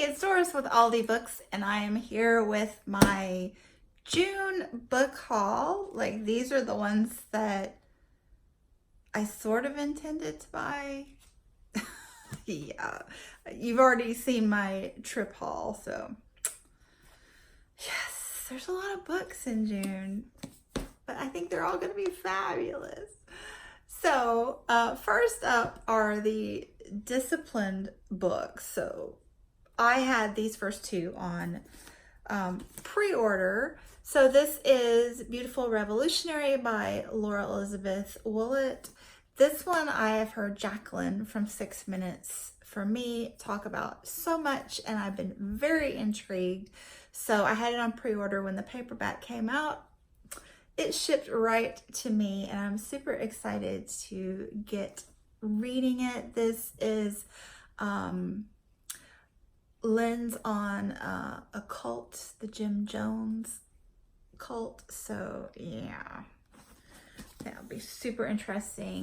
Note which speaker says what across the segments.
Speaker 1: It's Doris with Aldi Books, and I am here with my June book haul. Like, these are the ones that I sort of intended to buy. Yeah, you've already seen my trip haul, so yes, there's a lot of books in June, but I think they're all going to be fabulous. So, first up are the disciplined books. So, I had these first two on pre-order. So this is Beautiful Revolutionary by Laura Elizabeth Willett. This one I have heard Jacqueline from 6 Minutes for Me talk about so much, and I've been very intrigued. So I had it on pre-order when the paperback came out. It shipped right to me, and I'm super excited to get reading it. This is lens on a cult, the Jim Jones cult. So yeah, that'll be super interesting.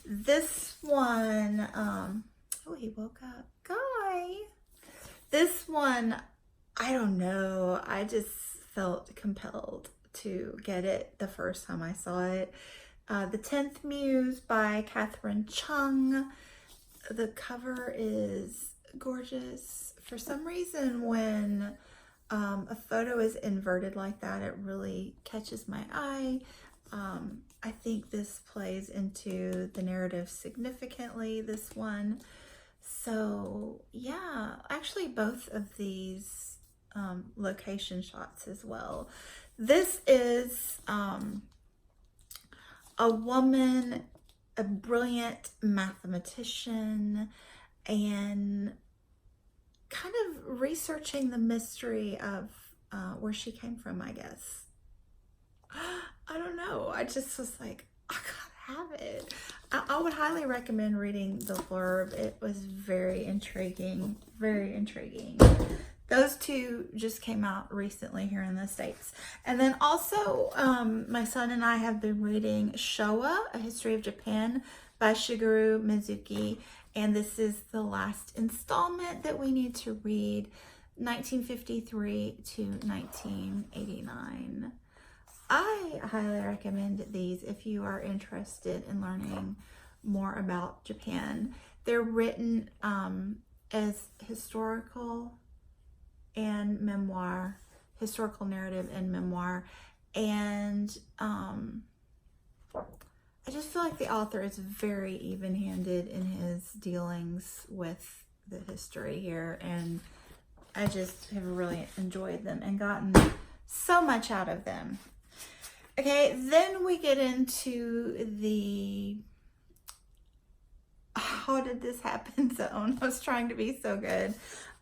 Speaker 1: This one, oh, he woke up. Guy. This one, I don't know. I just felt compelled to get it the first time I saw it. The 10th Muse by Catherine Chung. The cover is gorgeous. For some reason, when a photo is inverted like that, it really catches my eye. I think this plays into the narrative significantly, this one. So yeah, actually both of these location shots as well. This is a woman, a brilliant mathematician, and kind of researching the mystery of where she came from, I guess. I don't know. I just was like, I gotta have it. I would highly recommend reading the blurb. It was very intriguing, very intriguing. Those two just came out recently here in the States. And then also, my son and I have been reading Showa, A History of Japan by Shigeru Mizuki. And this is the last installment that we need to read, 1953 to 1989. I highly recommend these if you are interested in learning more about Japan. They're written as historical and memoir, historical narrative and memoir. And I just feel like the author is very even-handed in his dealings with the history here, and I just have really enjoyed them and gotten so much out of them. Okay, then we get into the how did this happen zone. I was trying to be so good.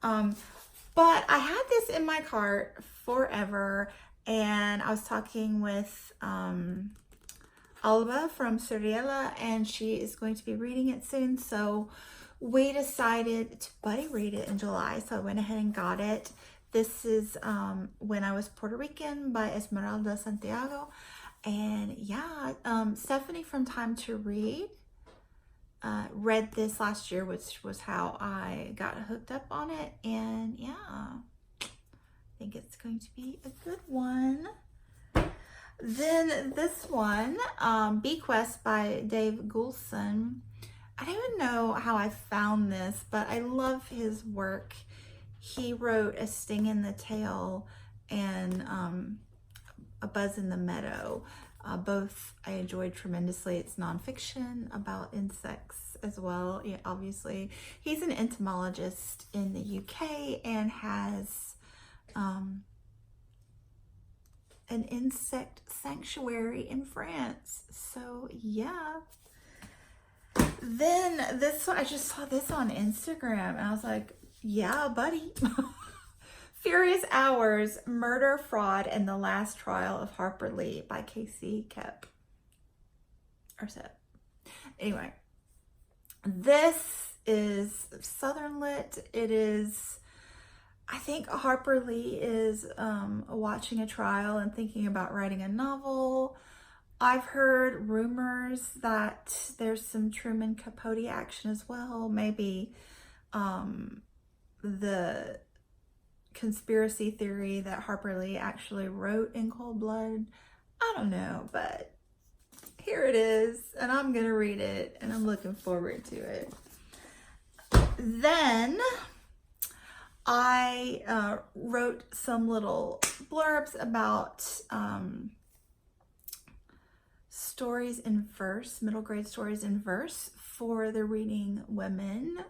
Speaker 1: But I had this in my cart forever, and I was talking with Alba from Suriela, and she is going to be reading it soon. So we decided to buddy read it in July. So I went ahead and got it. This is When I Was Puerto Rican by Esmeralda Santiago. And yeah, Stephanie from Time to Read read this last year, which was how I got hooked up on it. And yeah, I think it's going to be a good one. Then this one, Bequest by Dave Goulson. I don't even know how I found this, but I love his work. He wrote A Sting in the Tail and A Buzz in the Meadow. Both I enjoyed tremendously. It's nonfiction about insects as well. Yeah, obviously, he's an entomologist in the UK and has an insect sanctuary in France. So yeah. Then this one, I just saw this on Instagram and I was like, yeah, buddy. Furious Hours, Murder, Fraud, and the Last Trial of Harper Lee by Casey Koepp. Or Sep. Anyway, this is Southern Lit. It is, I think Harper Lee is watching a trial and thinking about writing a novel. I've heard rumors that there's some Truman Capote action as well. Maybe the conspiracy theory that Harper Lee actually wrote In Cold Blood. I don't know, but here it is, and I'm gonna read it, and I'm looking forward to it. Then I wrote some little blurbs about stories in verse, middle grade stories in verse for the Reading Women.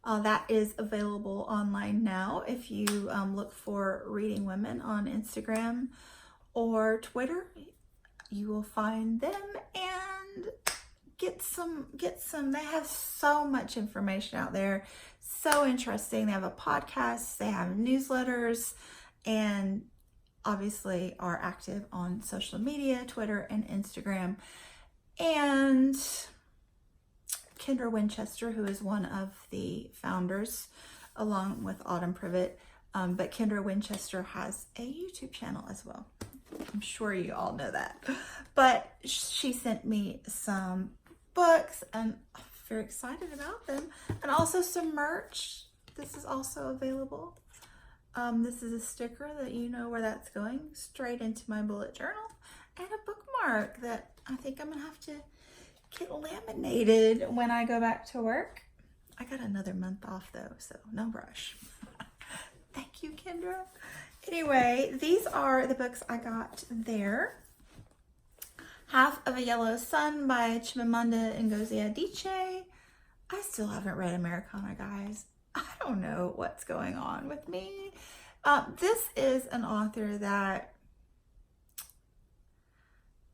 Speaker 1: That is available online now. If you look for Reading Women on Instagram or Twitter, you will find them and get some. They have so much information out there, so interesting. They have a podcast, they have newsletters, and obviously are active on social media, Twitter and Instagram. And Kendra Winchester, who is one of the founders, along with Autumn Privet, but Kendra Winchester has a YouTube channel as well. I'm sure you all know that. But she sent me some books, and I'm very excited about them. And also some merch. This is also available. This is a sticker that you know where that's going, straight into my bullet journal, and a bookmark that I think I'm gonna have to get laminated when I go back to work. I got another month off though, so no rush. Thank you, Kendra. Anyway, these are the books I got there. Half of a Yellow Sun by Chimamanda Ngozi Adichie. I still haven't read Americana, guys. I don't know what's going on with me. This is an author that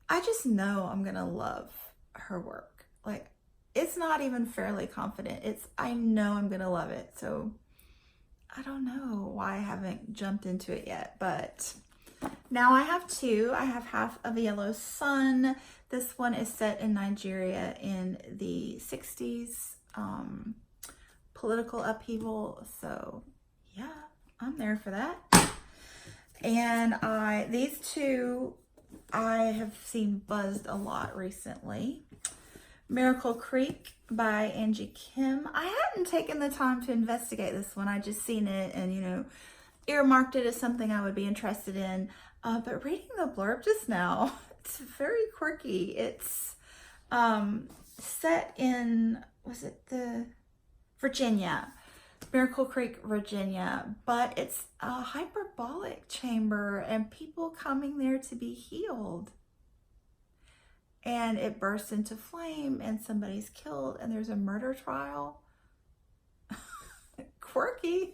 Speaker 1: I just know I'm gonna love her work. Like, it's not even fairly confident. I know I'm gonna love it. So I don't know why I haven't jumped into it yet, but now I have two. I have Half of a Yellow Sun. This one is set in Nigeria in the 60s, political upheaval. So yeah, I'm there for that. And these two I have seen buzzed a lot recently. Miracle Creek by Angie Kim. I hadn't taken the time to investigate this one. I just seen it and, earmarked it as something I would be interested in. But reading the blurb just now, it's very quirky. It's set in, was it the Virginia? Miracle Creek, Virginia, but it's a hyperbolic chamber and people coming there to be healed. And it bursts into flame and somebody's killed and there's a murder trial. Quirky.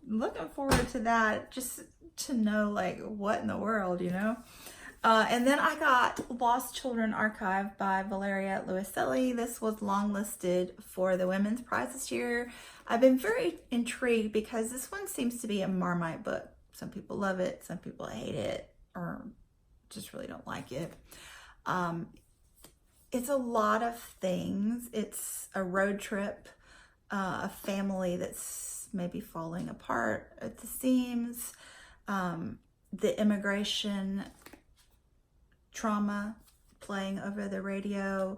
Speaker 1: Looking forward to that, just to know like what in the world, And then I got Lost Children Archive by Valeria Luiselli. This was longlisted for the Women's Prize this year. I've been very intrigued because this one seems to be a Marmite book. Some people love it, some people hate it, or just really don't like it. It's a lot of things. It's a road trip, a family that's maybe falling apart at the seams, the immigration trauma playing over the radio.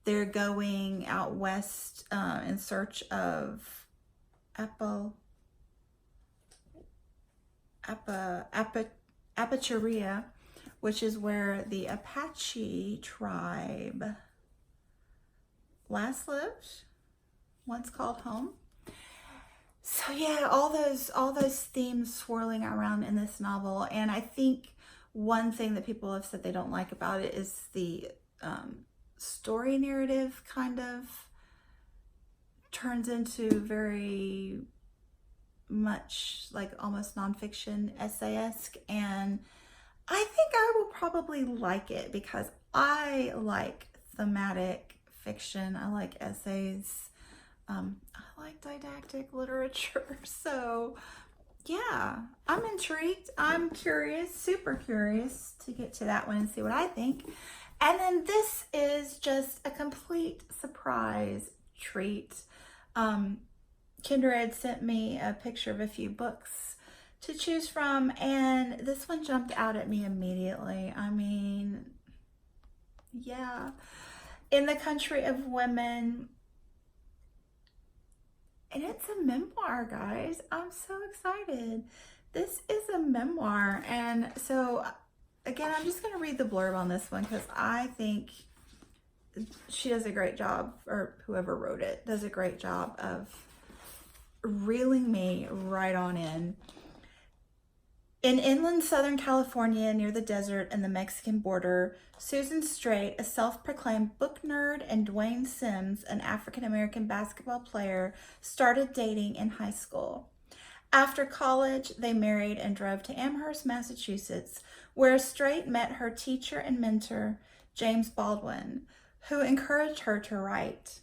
Speaker 1: They're going out west in search of Apacheria, which is where the Apache tribe last lived, once called home. So yeah, all those themes swirling around in this novel. And I think one thing that people have said they don't like about it is the story narrative kind of turns into very much like almost nonfiction essay-esque, and I think I will probably like it because I like thematic fiction. I like essays. I like didactic literature. So yeah, I'm intrigued. I'm curious, super curious to get to that one and see what I think. And then this is just a complete surprise treat. Kendra had sent me a picture of a few books to choose from, and this one jumped out at me immediately. I mean, yeah. In the Country of Women, And it's a memoir, guys. I'm so excited. This is a memoir. And so, again, I'm just going to read the blurb on this one because I think she does a great job, or whoever wrote it does a great job of reeling me right on in. In inland Southern California, near the desert and the Mexican border, Susan Straight, a self-proclaimed book nerd, and Dwayne Sims, an African-American basketball player, started dating in high school. After college, they married and drove to Amherst, Massachusetts, where Straight met her teacher and mentor, James Baldwin, who encouraged her to write.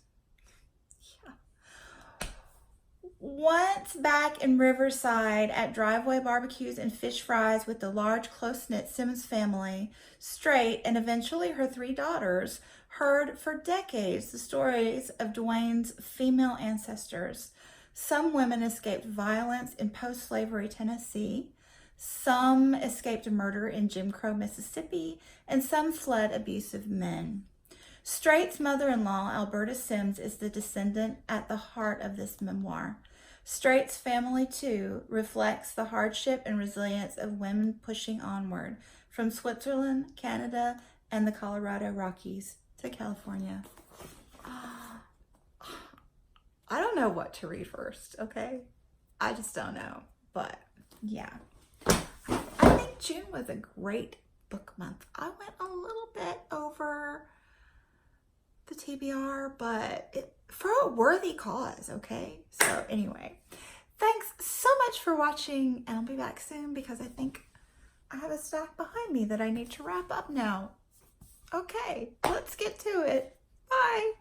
Speaker 1: Once back in Riverside at driveway barbecues and fish fries with the large, close-knit Sims family, Straight, and eventually her 3 daughters, heard for decades the stories of Dwayne's female ancestors. Some women escaped violence in post-slavery Tennessee, some escaped murder in Jim Crow, Mississippi, and some fled abusive men. Straight's mother-in-law, Alberta Sims, is the descendant at the heart of this memoir. Straight's family, too, reflects the hardship and resilience of women pushing onward from Switzerland, Canada, and the Colorado Rockies to California. I don't know what to read first, okay? I just don't know. But, yeah. I think June was a great book month. I went a little bit over the TBR, but for a worthy cause, okay? So anyway, thanks so much for watching, and I'll be back soon because I think I have a stack behind me that I need to wrap up now. Okay, let's get to it. Bye.